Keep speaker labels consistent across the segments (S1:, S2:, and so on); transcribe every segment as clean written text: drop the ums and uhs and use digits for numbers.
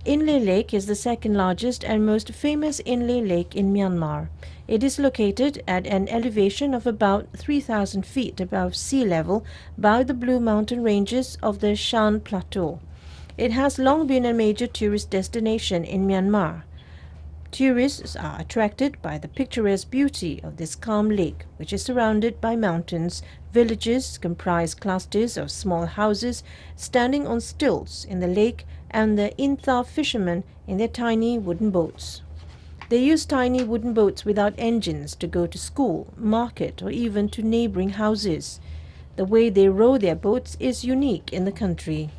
S1: Inle Lake is the second largest and most famous inle lake in Myanmar. It is located at an elevation of about 3,000 feet above sea level by the Blue Mountain ranges of the Shan Plateau. It has long been a major tourist destination in Myanmar. Tourists are attracted by the picturesque beauty of this calm lake, which is surrounded by mountains. Villages comprise clusters of small houses standing on stilts in the lake, and the Intha fishermen in their tiny wooden boats. They use tiny wooden boats without engines to go to school, market, or even to neighboring houses. The way they row their boats is unique in the country.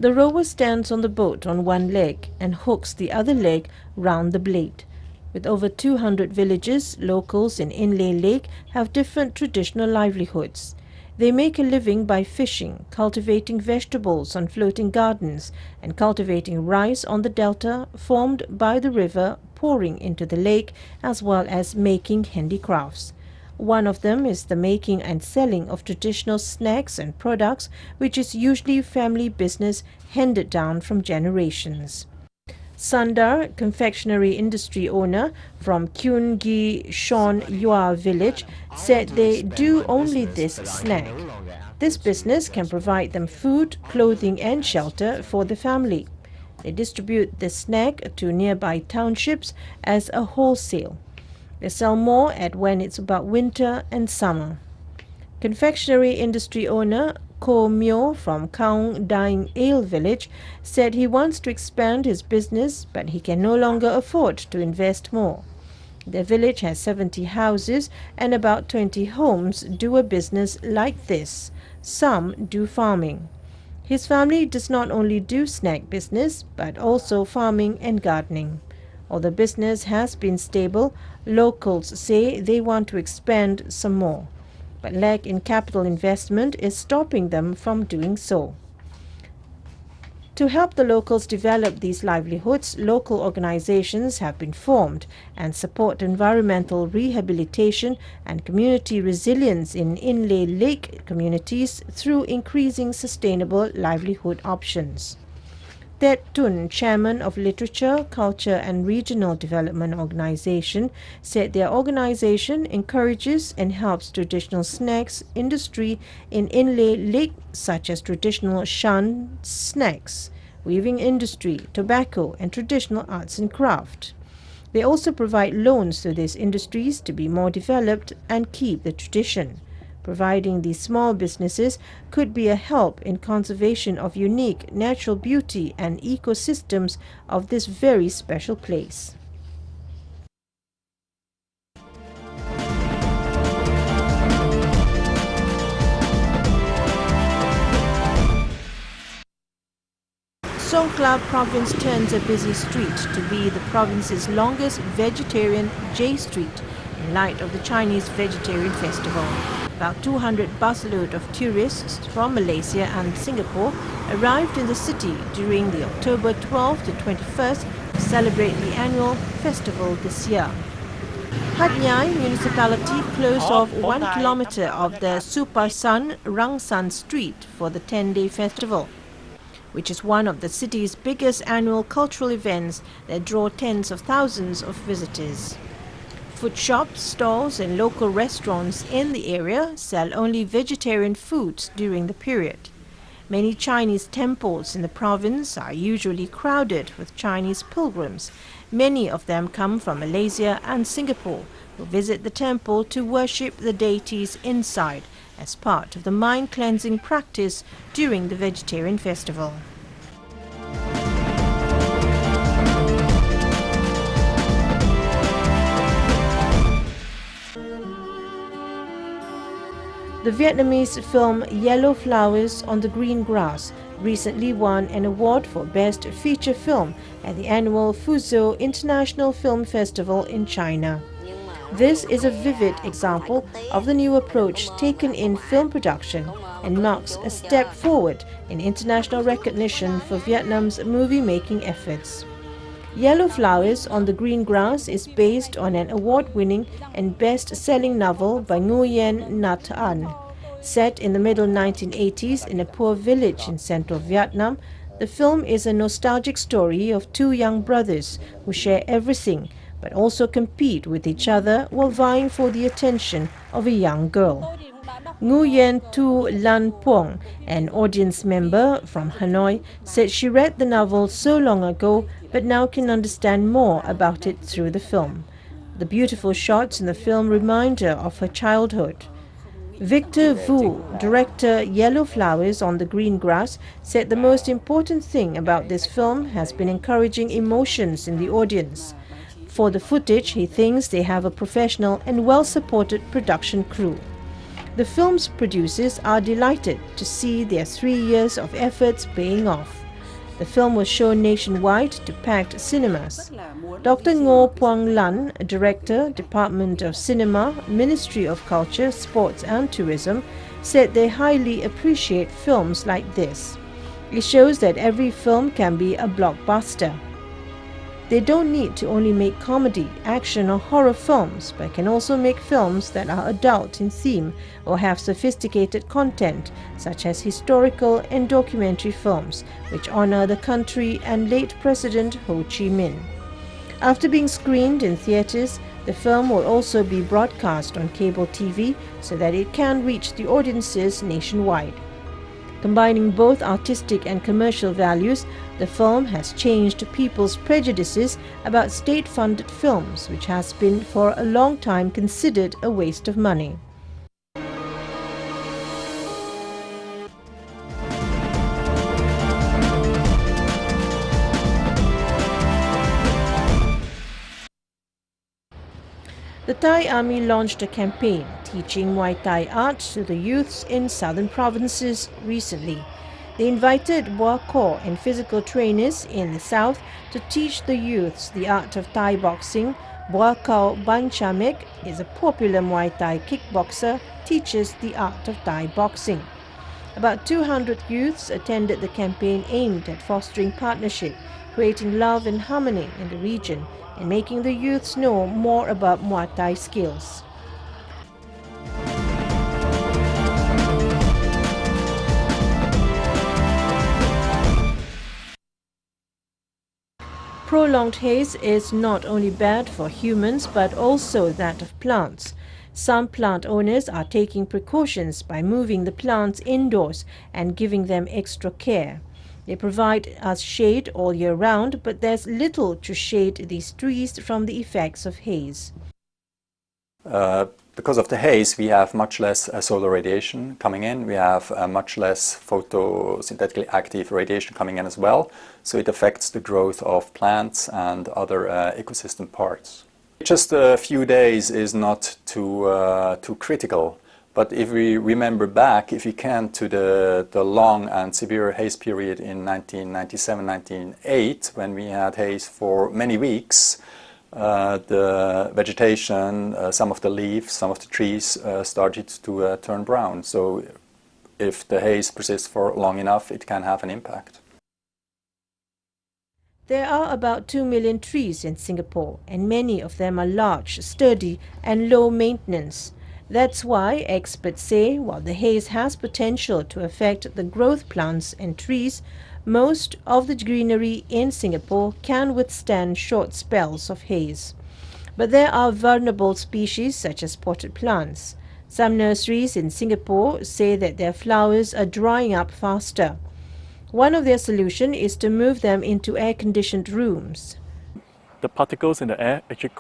S1: The rower stands on the boat on one leg and hooks the other leg round the blade. With over 200 villages, locals in Inle Lake have different traditional livelihoods. They make a living by fishing, cultivating vegetables on floating gardens, and cultivating rice on the delta formed by the river pouring into the lake, as well as making handicrafts. One of them is the making and selling of traditional snacks and products, which is usually family business handed down from generations. Sundar, confectionery industry owner from Kyungi Shon Yua village, said they do only this snack. This business can provide them food, clothing and shelter for the family. They distribute the snack to nearby townships as a wholesale. They sell more at when it's about winter and summer. Confectionery industry owner Ko Myo from Kaung Daing Ale village said he wants to expand his business, but he can no longer afford to invest more. The village has 70 houses and about 20 homes do a business like this. Some do farming. His family does not only do snack business, but also farming and gardening. Although business has been stable, locals say they want to expand some more, but lack in capital investment is stopping them from doing so. To help the locals develop these livelihoods, local organizations have been formed and support environmental rehabilitation and community resilience in Inle Lake communities through increasing sustainable livelihood options. Tet Tun, chairman of Literature, Culture and Regional Development Organization, said their organization encourages and helps traditional snacks industry in Inle Lake, such as traditional shan snacks, weaving industry, tobacco and traditional arts and craft. They also provide loans to these industries to be more developed and keep the tradition. Providing these small businesses could be a help in conservation of unique natural beauty and ecosystems of this very special place. Songkhla province turns a busy street to be the province's longest vegetarian J Street in light of the Chinese Vegetarian Festival. About 200 busload of tourists from Malaysia and Singapore arrived in the city during the October 12 to 21st to celebrate the annual festival this year. Hat Yai municipality closed off 1 kilometer of the Suparsan Rangsan street for the 10-day festival, which is one of the city's biggest annual cultural events that draw tens of thousands of visitors. Food shops, stalls and local restaurants in the area sell only vegetarian foods during the period. Many Chinese temples in the province are usually crowded with Chinese pilgrims. Many of them come from Malaysia and Singapore, who visit the temple to worship the deities inside as part of the mind-cleansing practice during the vegetarian festival. The Vietnamese film Yellow Flowers on the Green Grass recently won an award for Best Feature Film at the annual Fuzhou International Film Festival in China. This is a vivid example of the new approach taken in film production and marks a step forward in international recognition for Vietnam's movie-making efforts. Yellow Flowers on the Green Grass is based on an award-winning and best-selling novel by Nguyen Nhat Anh. Set in the middle 1980s in a poor village in central Vietnam, The film is a nostalgic story of two young brothers who share everything but also compete with each other while vying for the attention of a young girl. Nguyen Tu Lan Puong, an audience member from Hanoi, said she read the novel so long ago but now can understand more about it through the film. The beautiful shots in the film remind her of her childhood. Victor Vu, director Yellow Flowers on the Green Grass, said the most important thing about this film has been encouraging emotions in the audience. For the footage, he thinks they have a professional and well-supported production crew. The film's producers are delighted to see their 3 years of efforts paying off. The film was shown nationwide to packed cinemas. Dr. Ngo Puang Lan, Director, Department of Cinema, Ministry of Culture, Sports and Tourism, said they highly appreciate films like this. It shows that every film can be a blockbuster. They don't need to only make comedy, action or horror films, but can also make films that are adult in theme or have sophisticated content, such as historical and documentary films, which honor the country and late President Ho Chi Minh. After being screened in theaters, the film will also be broadcast on cable TV so that it can reach the audiences nationwide. Combining both artistic and commercial values, the film has changed people's prejudices about state-funded films, which has been for a long time considered a waste of money. The Thai Army launched a campaign teaching Muay Thai art to the youths in southern provinces recently. They invited Boa Kor and physical trainers in the south to teach the youths the art of Thai boxing. Boa Kor Ban Chamek is a popular Muay Thai kickboxer, teaches the art of Thai boxing. About 200 youths attended the campaign aimed at fostering partnership, creating love and harmony in the region, and making the youths know more about Muay Thai skills. Prolonged haze is not only bad for humans but also that of plants. Some plant owners are taking precautions by moving the plants indoors and giving them extra care. They provide us shade all year round, but there's little to shade these trees from the effects of haze.
S2: Because of the haze, we have much less solar radiation coming in. We have much less photosynthetically active radiation coming in as well. So it affects the growth of plants and other ecosystem parts. Just a few days is not too critical. But if we remember back, if we can, to the long and severe haze period in 1997-1998, when we had haze for many weeks, the vegetation, some of the leaves, some of the trees started to turn brown. So if the haze persists for long enough, it can have an impact.
S1: There are about 2 million trees in Singapore, and many of them are large, sturdy and low maintenance. That's why experts say while the haze has potential to affect the growth plants and trees, most of the greenery in Singapore can withstand short spells of haze. But there are vulnerable species such as potted plants. Some nurseries in Singapore say that their flowers are drying up faster. One of their solutions is to move them into air-conditioned rooms.
S3: The particles in the air actually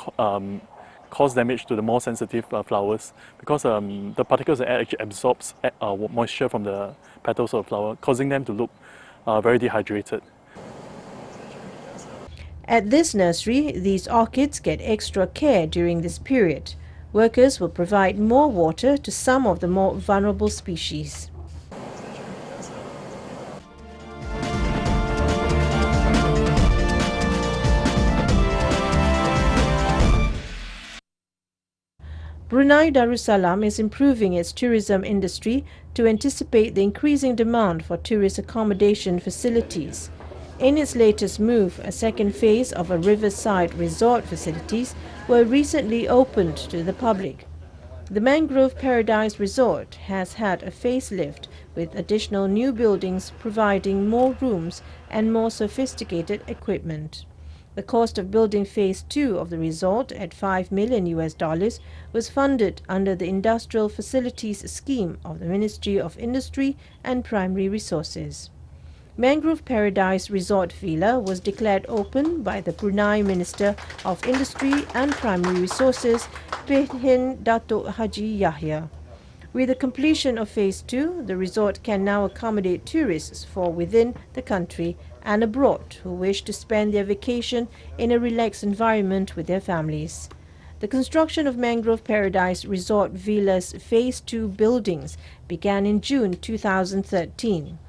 S3: cause damage to the more sensitive flowers because the particles in the air actually absorbs moisture from the petals of the flower, causing them to look very dehydrated.
S1: At this nursery, these orchids get extra care during this period. Workers will provide more water to some of the more vulnerable species. Brunei Darussalam is improving its tourism industry to anticipate the increasing demand for tourist accommodation facilities. In its latest move, a second phase of a riverside resort facilities were recently opened to the public. The Mangrove Paradise Resort has had a facelift with additional new buildings providing more rooms and more sophisticated equipment. The cost of building phase 2 of the resort at $5 million was funded under the Industrial Facilities Scheme of the Ministry of Industry and Primary Resources. Mangrove Paradise Resort Villa was declared open by the Brunei Minister of Industry and Primary Resources, Pehin Datuk Haji Yahya. With the completion of Phase 2, the resort can now accommodate tourists for within the country and abroad who wish to spend their vacation in a relaxed environment with their families. The construction of Mangrove Paradise Resort Villa's Phase 2 buildings began in June 2013.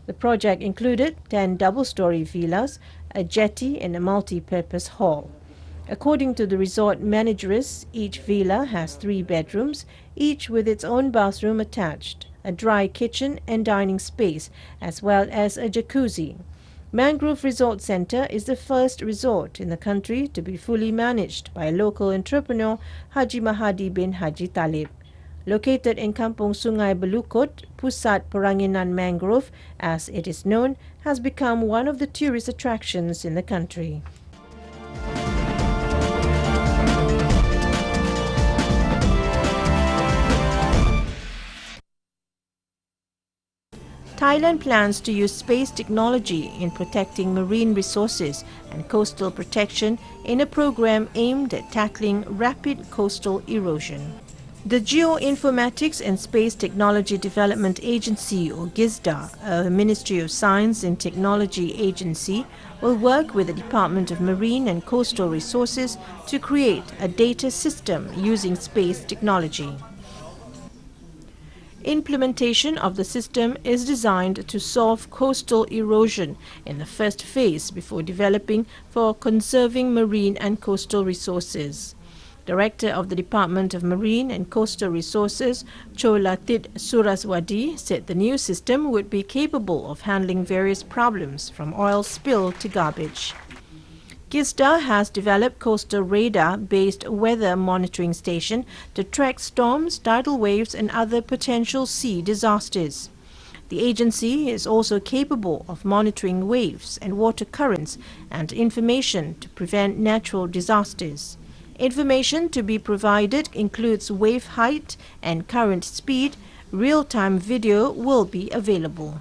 S1: The project included 10 double-story villas, a jetty and a multi-purpose hall. According to the resort manageress, each villa has 3 bedrooms, each with its own bathroom attached, a dry kitchen and dining space, as well as a jacuzzi. Mangrove Resort Centre is the first resort in the country to be fully managed by local entrepreneur Haji Mahadi bin Haji Talib. Located in Kampung Sungai Belukut, Pusat Peranginan Mangrove, as it is known, has become one of the tourist attractions in the country. Thailand plans to use space technology in protecting marine resources and coastal protection in a program aimed at tackling rapid coastal erosion. The Geoinformatics and Space Technology Development Agency, or GISDA, a Ministry of Science and Technology agency, will work with the Department of Marine and Coastal Resources to create a data system using space technology. Implementation of the system is designed to solve coastal erosion in the first phase before developing for conserving marine and coastal resources. Director of the Department of Marine and Coastal Resources, Cholatit Suraswadi, said the new system would be capable of handling various problems from oil spill to garbage. GISDA has developed coastal radar-based weather monitoring station to track storms, tidal waves and other potential sea disasters. The agency is also capable of monitoring waves and water currents and information to prevent natural disasters. Information to be provided includes wave height and current speed. Real-time video will be available.